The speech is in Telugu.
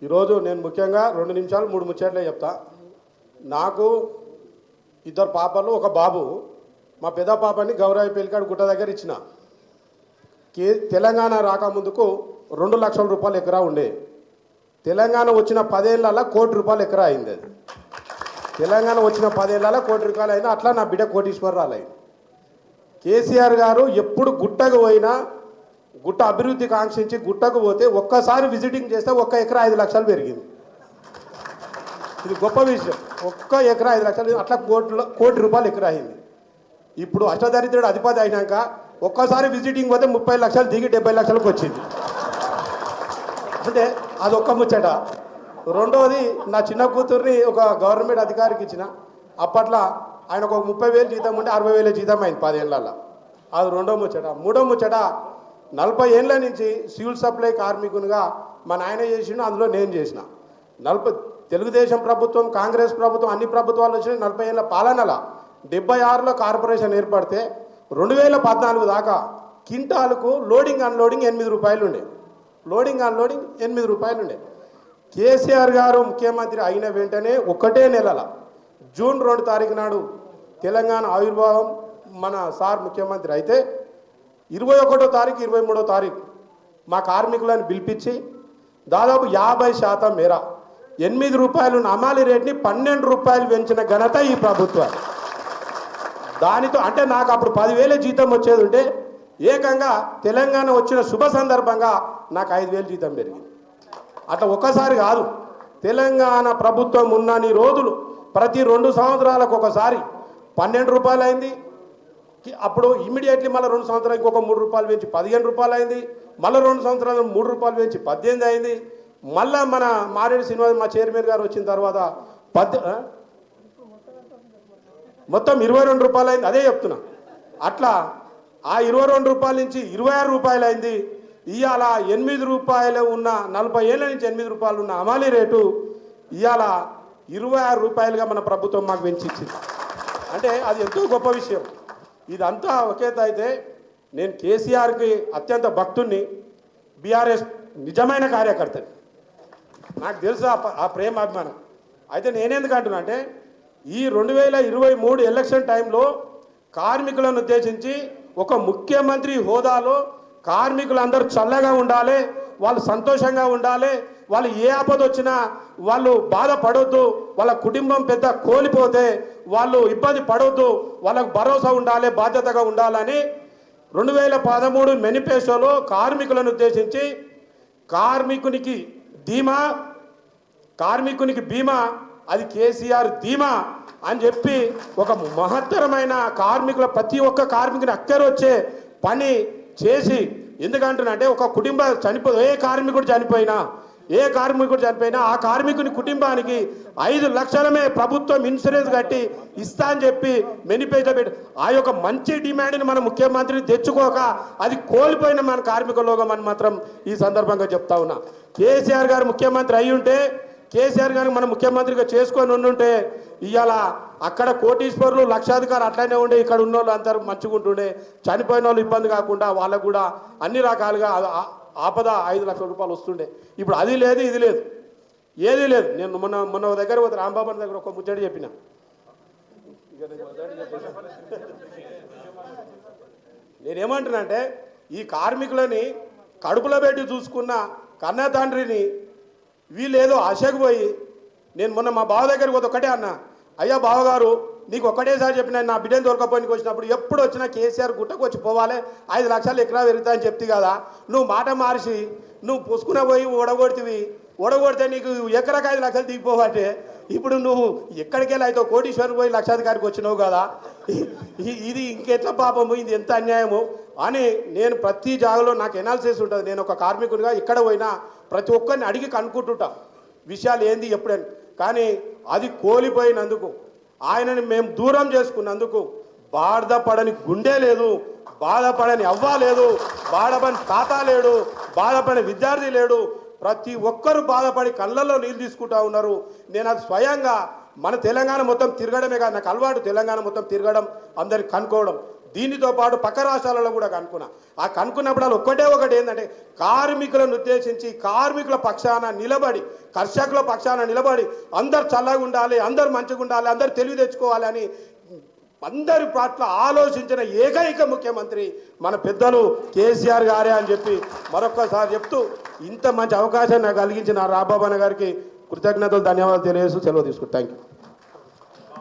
ఈరోజు నేను ముఖ్యంగా 2 నిమిషాలు 3 ముచ్చట్లే చెప్తా. నాకు 2 పాపలు, ఒక బాబు. మా పెద్ద పాపని గౌరవ పెళ్లికాడు గుట్ట దగ్గర ఇచ్చిన. తెలంగాణ రాకముందుకు 2 లక్షల రూపాయలు ఎకరా ఉండే. తెలంగాణ వచ్చిన 10 ఏళ్ళ ₹1 కోటి ఎకరా అయింది. అది తెలంగాణ వచ్చిన 10 ఏళ్ళ ₹1 కోటి అయింది. అట్లా నా బిడ్డ కోటీశ్వరరాలు అయింది. కేసీఆర్ గారు ఎప్పుడు గుట్టకు పోయినా, గుట్ట అభివృద్ధి కాంక్షించి గుట్టకు పోతే ఒక్కసారి విజిటింగ్ చేస్తే 1 ఎకరా 5 లక్షలు పెరిగింది. ఇది గొప్ప విషయం. 1 ఎకరా 5 లక్షలు, అట్లా ₹1 కోటి ఎకరా అయింది. ఇప్పుడు అష్టదరిద్రుడు అధిపతి అయినాక ఒక్కసారి విజిటింగ్ పోతే 30 లక్షలు దిగి 70 లక్షలకు వచ్చింది. అంటే అదొక్క ముచ్చట. రెండోది, నా చిన్న కూతుర్ని ఒక గవర్నమెంట్ అధికారికి ఇచ్చిన. అప్పట్లో ఆయనకు ఒక 30,000 జీతం ఉంటే 60,000 జీతం అయింది 10 ఏళ్ళ. అది రెండో ముచ్చట. మూడో ముచ్చట, 40 ఏళ్ళ నుంచి సివిల్ సప్లై కార్మికునిగా మా నాయన చేసిండు, అందులో నేను చేసిన. తెలుగుదేశం ప్రభుత్వం, కాంగ్రెస్ ప్రభుత్వం, అన్ని ప్రభుత్వాలు వచ్చిన 40 ఏళ్ళ పాలనల 76లో కార్పొరేషన్ ఏర్పడితే 2014 దాకా కింటాలకు లోడింగ్ అన్లోడింగ్ ₹8 ఉండే. లోడింగ్ అన్లోడింగ్ ₹8 ఉండే. కేసీఆర్ గారు ముఖ్యమంత్రి అయిన వెంటనే 1 నెలల జూన్ 2 తారీఖు నాడు తెలంగాణ ఆవిర్భావం మన సార్ ముఖ్యమంత్రి అయితే 21వ తారీఖు 23వ తారీఖు మా కార్మికులను పిలిపించి దాదాపు 50% మేర ₹8 ఉన్న అమాలి రేట్ని ₹12 పెంచిన ఘనత ఈ ప్రభుత్వం. దానితో అంటే నాకు అప్పుడు 10,000 జీతం వచ్చేది ఉంటే ఏకంగా తెలంగాణ వచ్చిన శుభ సందర్భంగా నాకు 5,000 జీతం పెరిగింది. అట్లా ఒక్కసారి కాదు, తెలంగాణ ప్రభుత్వం ఉన్నన్ని రోజులు ప్రతి 2 సంవత్సరాలకు ఒకసారి ₹12 అయింది. అప్పుడు ఇమ్మీడియట్లీ మళ్ళీ 2 సంవత్సరాలు ఇంకొక ₹3 పెంచి ₹15 అయింది. మళ్ళీ 2 సంవత్సరాలు ₹3 పెంచి 18 అయింది. మళ్ళీ మన మారేడు శ్రీనివాస్ మా చైర్మన్ గారు వచ్చిన తర్వాత మొత్తం ₹22 అయింది. అదే చెప్తున్నా. అట్లా ఆ ₹22 నుంచి ₹26 అయింది. ఇవాళ ₹8 ఉన్న 40 ఏళ్ళ నుంచి ₹8 ఉన్న అమాలి రేటు ఇవాళ ₹26గా మన ప్రభుత్వం మాకు పెంచిచ్చింది. అంటే అది ఎంతో గొప్ప విషయం. ఇదంతా ఒకేత అయితే నేను కేసీఆర్కి అత్యంత భక్తుణ్ణి, బీఆర్ఎస్ నిజమైన కార్యకర్తని. నాకు తెలుసు ఆ ప్రేమ అభిమానం. అయితే నేనెందుకు అంటున్నా అంటే ఈ 2023 ఎలక్షన్ టైంలో కార్మికులను ఉద్దేశించి ఒక ముఖ్యమంత్రి హోదాలో కార్మికులందరూ చల్లగా ఉండాలి, వాళ్ళు సంతోషంగా ఉండాలి, వాళ్ళు ఏ ఆపద వచ్చినా వాళ్ళు బాధపడొద్దు, వాళ్ళ కుటుంబం పెద్ద కోల్పోతే వాళ్ళు ఇబ్బంది పడొద్దు, వాళ్ళకు భరోసా ఉండాలి, బాధ్యతగా ఉండాలని 2013 మేనిఫెస్టోలో కార్మికులను ఉద్దేశించి కార్మికునికి బీమా అది కేసీఆర్ ధీమా అని చెప్పి ఒక మహత్తరమైన కార్మికుల ప్రతి ఒక్క కార్మికుని అక్కరొచ్చే పని చేసి, ఎందుకంటున్నంటే ఒక కుటుంబం ఏ కార్మికుడు చనిపోయినా ఆ కార్మికుని కుటుంబానికి 5 లక్షలమే ప్రభుత్వం ఇన్సూరెన్స్ కట్టి ఇస్తా అని చెప్పి మేనిఫెస్టో పెట్టి ఆ యొక్క మంచి డిమాండ్ని మన ముఖ్యమంత్రిని తెచ్చుకోక అది కోల్పోయిన మన కార్మికుల్లోగా మనం మాత్రం ఈ సందర్భంగా చెప్తా ఉన్నా. కేసీఆర్ గారు ముఖ్యమంత్రి అయి ఉంటే, కేసీఆర్ గారు మన ముఖ్యమంత్రిగా చేసుకొని ఉండుంటే ఇవాళ అక్కడ కోటీశ్వరులు లక్షాధికారులు అట్లనే ఉండే, ఇక్కడ ఉన్న వాళ్ళు అందరూ మంచిగా ఉంటుండే, చనిపోయిన వాళ్ళు ఇబ్బంది కాకుండా వాళ్ళకు కూడా అన్ని రకాలుగా ఆపద ₹5 లక్షల వస్తుండే. ఇప్పుడు అది లేదు, ఇది లేదు, ఏది లేదు. నేను మొన్న దగ్గర పోతే రాంబాబు దగ్గర ఒక ముచ్చట చెప్పిన. నేనేమంటున్నా అంటే ఈ కార్మికులని కడుపులో పెట్టి చూసుకున్న కన్న తండ్రిని వీళ్ళు ఏదో ఆశకు పోయి, నేను మొన్న మా బావ దగ్గరికి పోతే ఒకటే అన్నా, అయ్యా బావగారు నీకు ఒక్కటేసారి చెప్పిన నా బిడ్డను దొరకపోయినకి వచ్చినప్పుడు ఎప్పుడు వచ్చినా కేసీఆర్ గుట్టకు వచ్చి పోవాలి, 5 లక్షలు ఎకరా పెరుగుతాయని చెప్తే కదా, నువ్వు మాట మార్చి నువ్వు పుసుకున పోయి ఓడగొడితే నీకు ఎకరాకి 5 లక్షలు దిగిపోవాలంటే ఇప్పుడు నువ్వు ఎక్కడికి వెళ్ళి అయితే కోటీశ్వరు పోయి లక్షాధికారికి వచ్చినావు కదా, ఇది ఇంకెట్లా పాపము, ఇది ఎంత అన్యాయము అని నేను ప్రతి జాగలో నాకు ఎనాలిసిస్ ఉంటుంది. నేను ఒక కార్మికునిగా ఇక్కడ పోయినా ప్రతి ఒక్కరిని అడిగి కనుక్కుంటుంటా విషయాలు ఏంది ఎప్పుడని. కానీ అది కోల్పోయినందుకు, ఆయనని మేము దూరం చేసుకున్నందుకు బాధపడని గుండె లేదు, బాధపడని అవ్వ లేదు, బాధపడని తాత లేడు, బాధపడని విద్యార్థి లేడు. ప్రతి ఒక్కరూ బాధపడి కళ్ళల్లో నీళ్ళు తీసుకుంటా ఉన్నారు. నేను అది స్వయంగా మన తెలంగాణ మొత్తం తిరగడమే కాదు, నాకు అలవాటు తెలంగాణ మొత్తం తిరగడం, అందరికి కనుక్కోవడం. దీనితో పాటు పక్క రాష్ట్రాలలో కూడా కనుక్కున్నా. ఆ కనుక్కున్నప్పుడు వాళ్ళు ఒకటి ఏంటంటే కార్మికులను ఉద్దేశించి కార్మికుల పక్షాన నిలబడి కర్షకుల పక్షాన నిలబడి అందరు చల్లగా ఉండాలి, అందరు మంచిగా ఉండాలి, అందరు తెలివి తెచ్చుకోవాలి అని అందరి పట్ల ఆలోచించిన ఏకైక ముఖ్యమంత్రి మన పెద్దలు కేసీఆర్ గారే అని చెప్పి మరొక్కసారి చెప్తూ ఇంత మంచి అవకాశం నాకు కలిగించిన రాంబాబు అన్న గారికి కృతజ్ఞతలు ధన్యవాదాలు తెలియజేస్తూ సెలవు తీసుకుంటాను. Thank you.